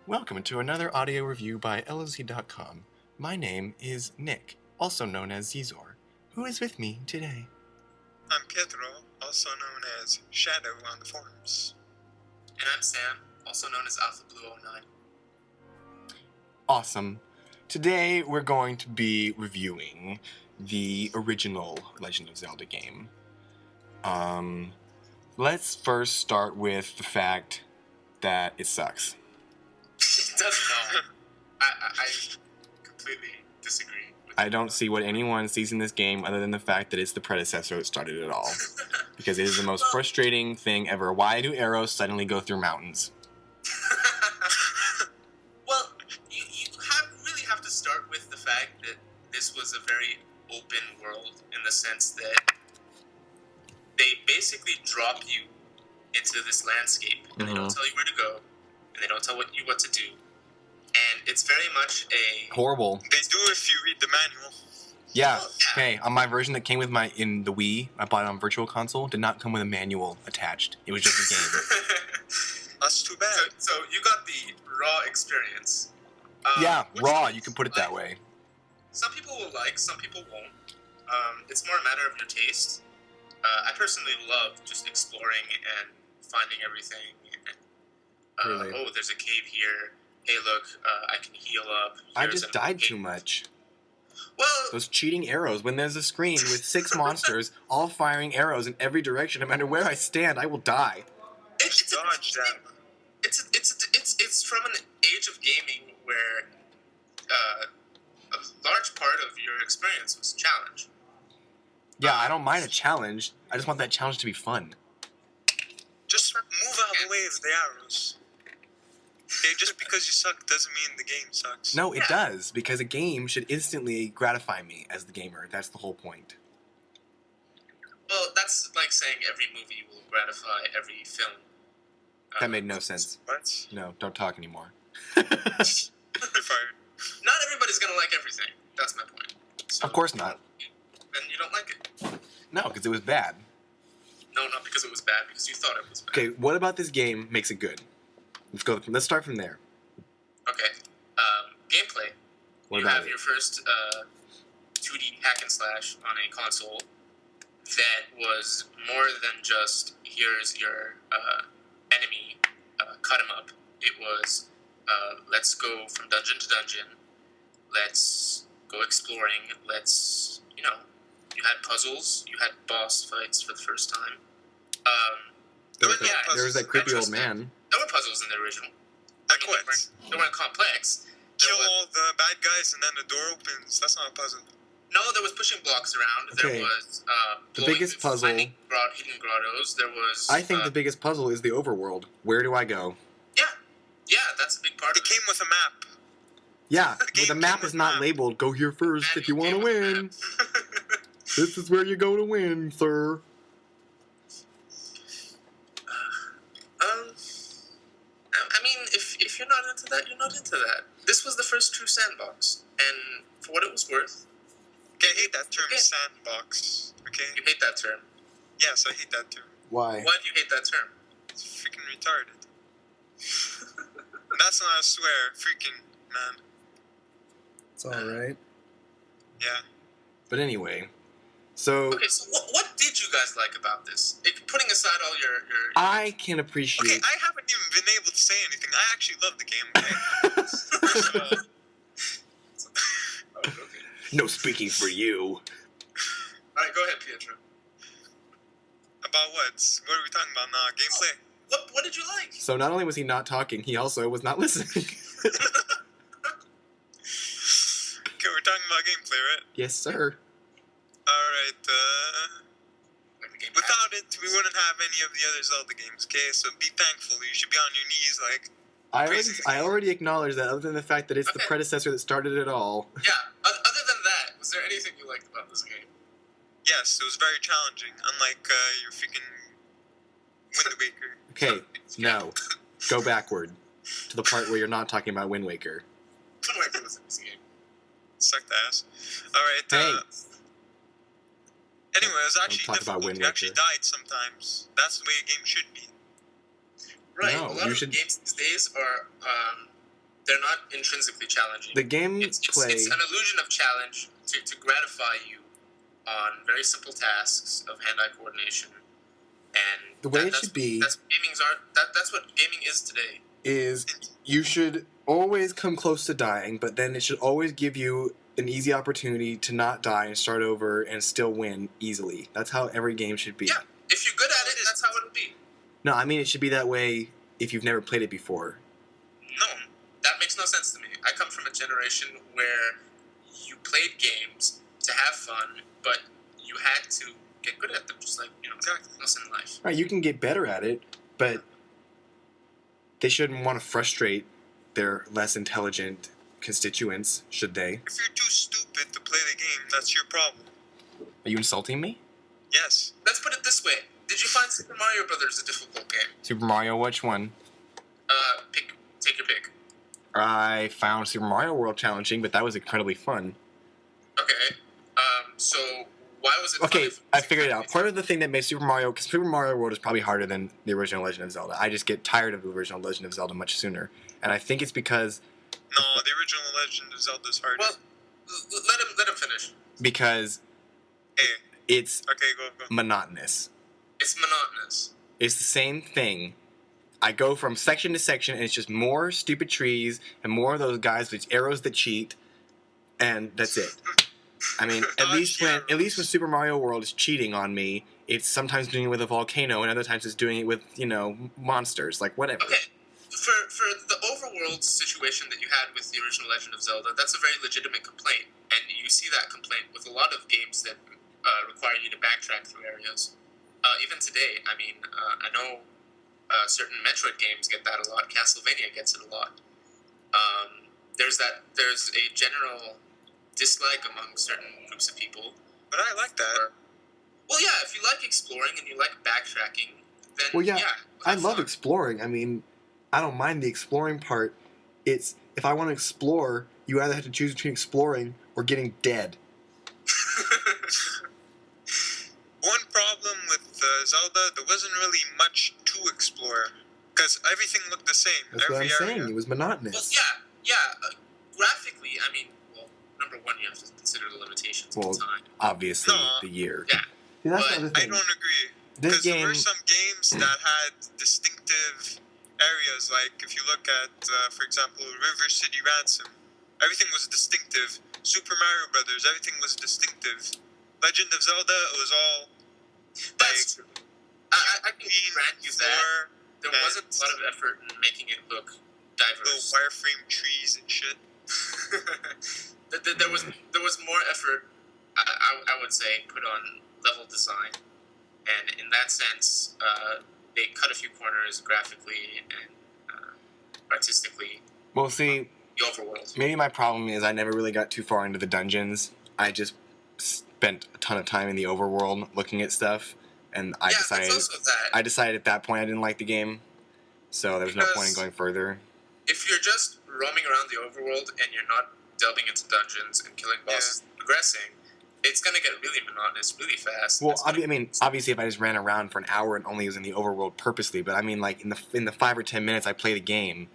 Welcome to another audio review by LOZ.com. My name is Nick, also known as Xizor. Who is with me today? I'm Pietro, also known as Shadow on the forums. And I'm Sam, also known as Alpha Blue 09. Awesome. Today we're going to be reviewing the original Legend of Zelda game. Let's first start with the fact that it sucks. It doesn't know. I completely disagree. I don't see what anyone sees in this game other than the fact that it's the predecessor that started it all. Because it is the most frustrating thing ever. Why do arrows suddenly go through mountains? Well, you really have to start with the fact that this was a very open world in the sense that they basically drop you into this landscape and they don't tell you where to go and they don't tell you what to do. And it's very much a... Horrible. They do if you read the manual. Yeah. Okay. On my version that came with in the Wii, I bought it on Virtual Console, did not come with a manual attached. It was just a game. That's too bad. So you got the raw experience. Yeah, raw. You can put it that way. Some people will like, some people won't. It's more a matter of your taste. I personally love just exploring and finding everything. And, Really? Oh, there's a cave here. Hey, look, I can heal up. I Here's just an died cave. too much. Well, Those cheating arrows. When there's a screen with 6 monsters all firing arrows in every direction, no matter where I stand, I will die. it's from an age of gaming where a large part of your experience was challenge. Yeah, I don't mind a challenge. I just want that challenge to be fun. Just move out of the way of the arrows. Okay, just because you suck doesn't mean the game sucks. No, it does, because a game should instantly gratify me as the gamer. That's the whole point. Well, that's like saying every movie will gratify every film. That made no sense. What? No, don't talk anymore. You're fired. Not everybody's gonna like everything. That's my point. So, Of course not. And you don't like it. No, because it was bad. No, not because it was bad, because you thought it was bad. Okay, what about this game makes it good? Let's start from there. Okay. Gameplay. What you about have it? your first 2D hack and slash on a console that was more than just here's your enemy, cut him up. It was let's go from dungeon to dungeon. Let's go exploring. You had puzzles. You had boss fights for the first time. There was that creepy old man. There were puzzles in the original. I quit. They weren't complex. Kill all the bad guys and then the door opens. That's not a puzzle. No, there was pushing blocks around. Okay. There was The biggest puzzle. hidden grottos. There was. I think the biggest puzzle is the overworld. Where do I go? Yeah, that's a big part It of came with a map. Yeah, game the map came is with not map. labeled. Go here first if you want to win. This is where you go to win, sir. I mean, if you're not into that, you're not into that. This was the first true sandbox, and for what it was worth, Okay, I hate that term, Yeah. sandbox. Okay? you hate that term. Yes, I hate that term. Why? Why do you hate that term? It's freaking retarded. That's not a swear. Freaking, man. It's alright. Yeah. But anyway, so Okay, so what did you guys like about this? Putting aside all your I can Okay, appreciate. I haven't even been able to say anything. I actually love the game, okay? First of all, Oh, okay. No speaking for you. All right, go ahead, Pietro. about what? What are we talking about now? Gameplay? What did you like? So not only was he not talking, he also was not listening. Okay, we're talking about gameplay, right? Yes, sir. Alright, Like the game without it, we wouldn't have any of the other Zelda games, okay? So be thankful. You should be on your knees, like... I already acknowledged that, other than the fact that it's the Okay. predecessor that started it all. Yeah. Other than that, was there anything you liked about this game? Yes, it was very challenging, unlike your freaking Wind Waker. Okay, no. Go backward to the part where you're not talking about Wind Waker. Wind Waker was in this game. Sucked ass. Alright, Hey. Anyway, it was actually talk about difficult. Wind You actually Waker. died sometimes. That's the way a game should be. Right. No, a lot you of should- games these days are They're not intrinsically challenging. The gameplay. It's an illusion of challenge to gratify you on very simple tasks of hand-eye coordination, and The way it should be. That's what gaming is today. Is you should always come close to dying, but then it should always give you an easy opportunity to not die and start over and still win easily. That's how every game should be. Yeah, if you're good at it, that's how it'll be. No, I mean it should be that way if you've never played it before. No, that makes no sense to me. I come from a generation where you played games to have fun, but you had to get good at them, just like, Exactly. else in life. Right, you can get better at it, but they shouldn't want to frustrate their less intelligent constituents, should they? If you're too stupid to play the game, that's your problem. Are you insulting me? Yes. Let's put it this way. Did you find Super Mario Brothers a difficult game? Super Mario, which one? Take your pick. I found Super Mario World challenging, but that was incredibly fun. Okay. So why was it Okay, fun I figured it out. Part of the thing that makes Super Mario, because Super Mario World is probably harder than the original Legend of Zelda. I just get tired of the original Legend of Zelda much sooner, and I think it's because No, the original Legend of Zelda is harder. Well, let him finish. because Hey. it's Okay, go. monotonous. It's monotonous. It's the same thing. I go from section to section, and it's just more stupid trees and more of those guys with arrows that cheat, and that's it. I mean, at least when Super Mario World is cheating on me, it's sometimes doing it with a volcano, and other times it's doing it with monsters, like whatever. Okay. For the overworld situation that you had with the original Legend of Zelda, that's a very legitimate complaint, and you see that complaint with a lot of games that require you to backtrack through areas. Even today, I mean, I know certain Metroid games get that a lot. Castlevania gets it a lot. There's a general dislike among certain groups of people. But I like that. Well, yeah, if you like exploring and you like backtracking, then Well, yeah, I have love fun. exploring. I mean, I don't mind the exploring part. It's if I want to explore, you either have to choose between exploring or getting dead. One problem with Zelda, there wasn't really much to explore. Because everything looked the same. That's what I'm Every area. saying. It was Well, monotonous. yeah. Graphically, I mean, well, number one, you have to consider the limitations of the time. Obviously, No. the year. Yeah. See, that's But the other I thing. don't agree. This Because there game, were some games that had distinctive areas. Like, if you look at, for example, River City Ransom, everything was distinctive. Super Mario Brothers, everything was distinctive. Legend of Zelda, it was all That's true. I can grant you that. floor, There wasn't a lot of effort in making it look little diverse. wireframe trees and shit. There was more effort, I would say, put on level design, and in that sense, they cut a few corners graphically and artistically. well, see, The overworld. maybe my problem is I never really got too far into the dungeons. I just spent a ton of time in the overworld looking at stuff, and I It's also that decided at that point I didn't like the game, so there was no point in going further. if you're just roaming around the overworld and you're not delving into dungeons and killing bosses and progressing, it's gonna get really monotonous really fast. Well, It's I gonna- mean, obviously, if I just ran around for an hour and only was in the overworld purposely, but I mean, like in the 5 or 10 minutes I play the game,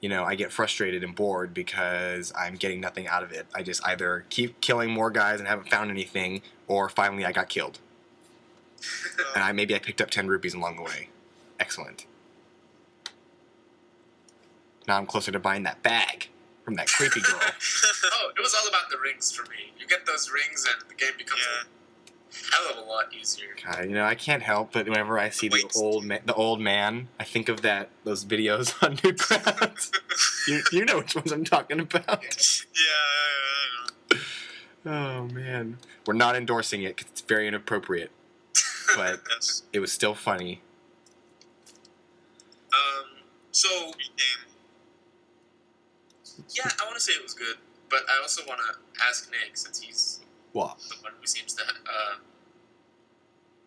I get frustrated and bored because I'm getting nothing out of it. I just either keep killing more guys and haven't found anything, or finally I got killed, and maybe I picked up 10 rupees along the way. Excellent. Now I'm closer to buying that bag from that creepy girl. Oh, it was all about the rings for me. You get those rings and the game becomes a hell of a lot easier. God, I can't help but whenever I see the old man, I think of those videos on Newgrounds. you know which ones I'm talking about. Yeah, I know. Oh man, we're not endorsing it because it's very inappropriate, but Yes. it was still funny. So Great game. yeah, I want to say it was good, but I also want to ask Nick, since he's Well, the one who seems to.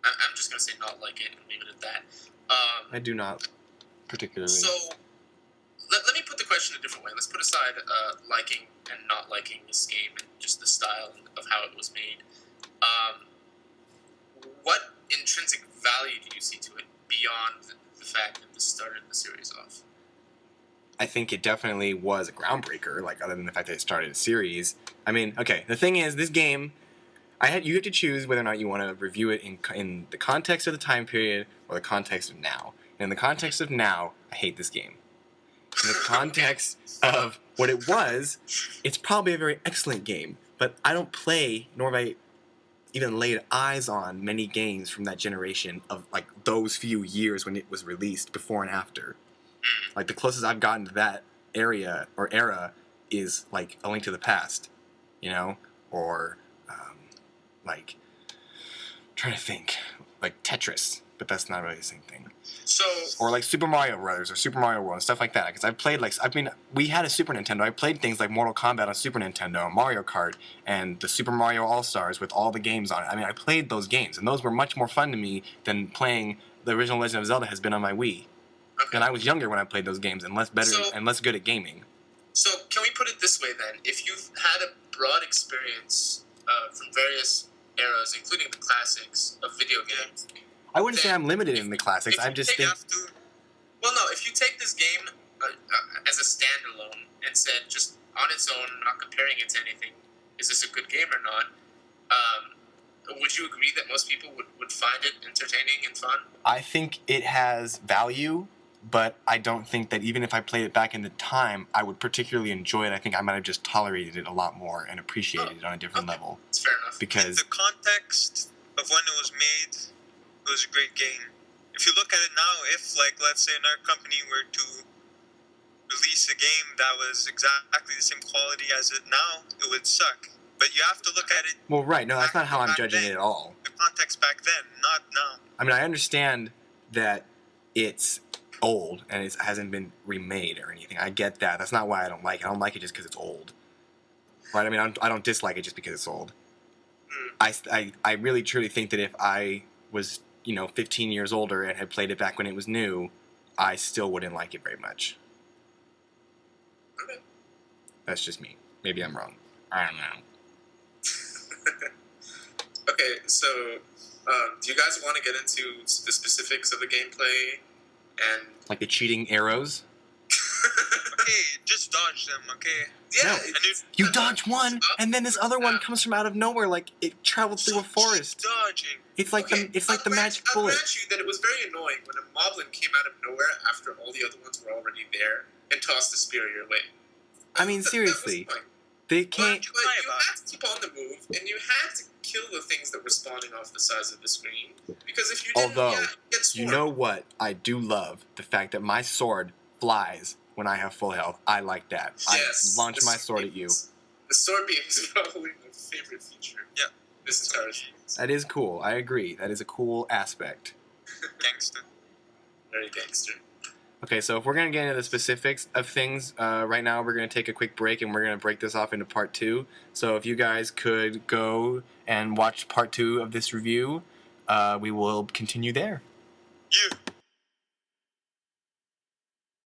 I'm just gonna say not like it and leave it at that. I do not particularly. So let me put the question a different way. Let's put aside liking and not liking this game and just the style of how it was made. What intrinsic value do you see to it beyond the fact that this started the series off? I think it definitely was a groundbreaker. Like other than the fact that it started a series. I mean, okay. The thing is, this game, you have to choose whether or not you want to review it in the context of the time period or the context of now. And in the context of now, I hate this game. In the context of what it was, it's probably a very excellent game. But I don't play, nor have I even laid eyes on many games from that generation of like those few years when it was released, before and after. Like the closest I've gotten to that area or era is like A Link to the Past, you know, or like trying to think, like Tetris, but that's not really the same thing. So, Or like Super Mario Brothers or Super Mario World and stuff like that. Because I've played we had a Super Nintendo. I played things like Mortal Kombat on Super Nintendo, Mario Kart, and the Super Mario All Stars with all the games on it. I mean, I played those games, and those were much more fun to me than playing the original Legend of Zelda has been on my Wii. okay. And I was younger when I played those games and less good at gaming. So, can we put it this way then? If you've had a broad experience from various eras, including the classics of video games, I wouldn't say I'm limited in the classics. I just think. Well, no. If you take this game as a standalone and said just on its own, not comparing it to anything, is this a good game or not? Would you agree that most people would find it entertaining and fun? I think it has value, but I don't think that even if I played it back in the time, I would particularly enjoy it. I think I might have just tolerated it a lot more and appreciated it on a different level. That's fair enough. In Because the context of when it was made, it was a great game. If you look at it now, if, like, let's say another company were to release a game that was exactly the same quality as it now, it would suck. But you have to look at it. well, right? No, that's not how I'm back judging then. it at all. The context back then, not now. I mean, I understand that it's old and it hasn't been remade or anything. I get that. That's not why I don't like it. I don't like it just because it's old. Right? I mean, I don't dislike it just because it's old. I really truly think that if I was 15 years older and had played it back when it was new, I still wouldn't like it very much. Okay. That's just me. Maybe I'm wrong. I don't know. Okay, so do you guys want to get into the specifics of the gameplay and? Like the cheating arrows? Okay, just dodge them, okay? Yeah, No. it's- You dodge one, and then this other one Yeah. comes from out of nowhere, like it traveled through a So forest. keep dodging. It's like Okay, the magic I'll bullet. grant you that it was very annoying when a moblin came out of nowhere after all the other ones were already there and tossed the spear your way. I mean, That was seriously, annoying. they But can't. you had to keep on the move, and you had to kill the things that were spawning off the sides of the screen. Because if you didn't, Although, yeah, you'd get You swarmed. know what? I do love the fact that my sword flies when I have full health. I like that. Yes, I launch the my sword at you. beams. The sword beam is probably my favorite feature. Yeah. This entire series. That is cool. I agree. That is a cool aspect. Gangster. Very gangster. Okay, so if we're going to get into the specifics of things, right now we're going to take a quick break and we're going to break this off into part 2. So if you guys could go and watch part 2 of this review, we will continue there. Yeah.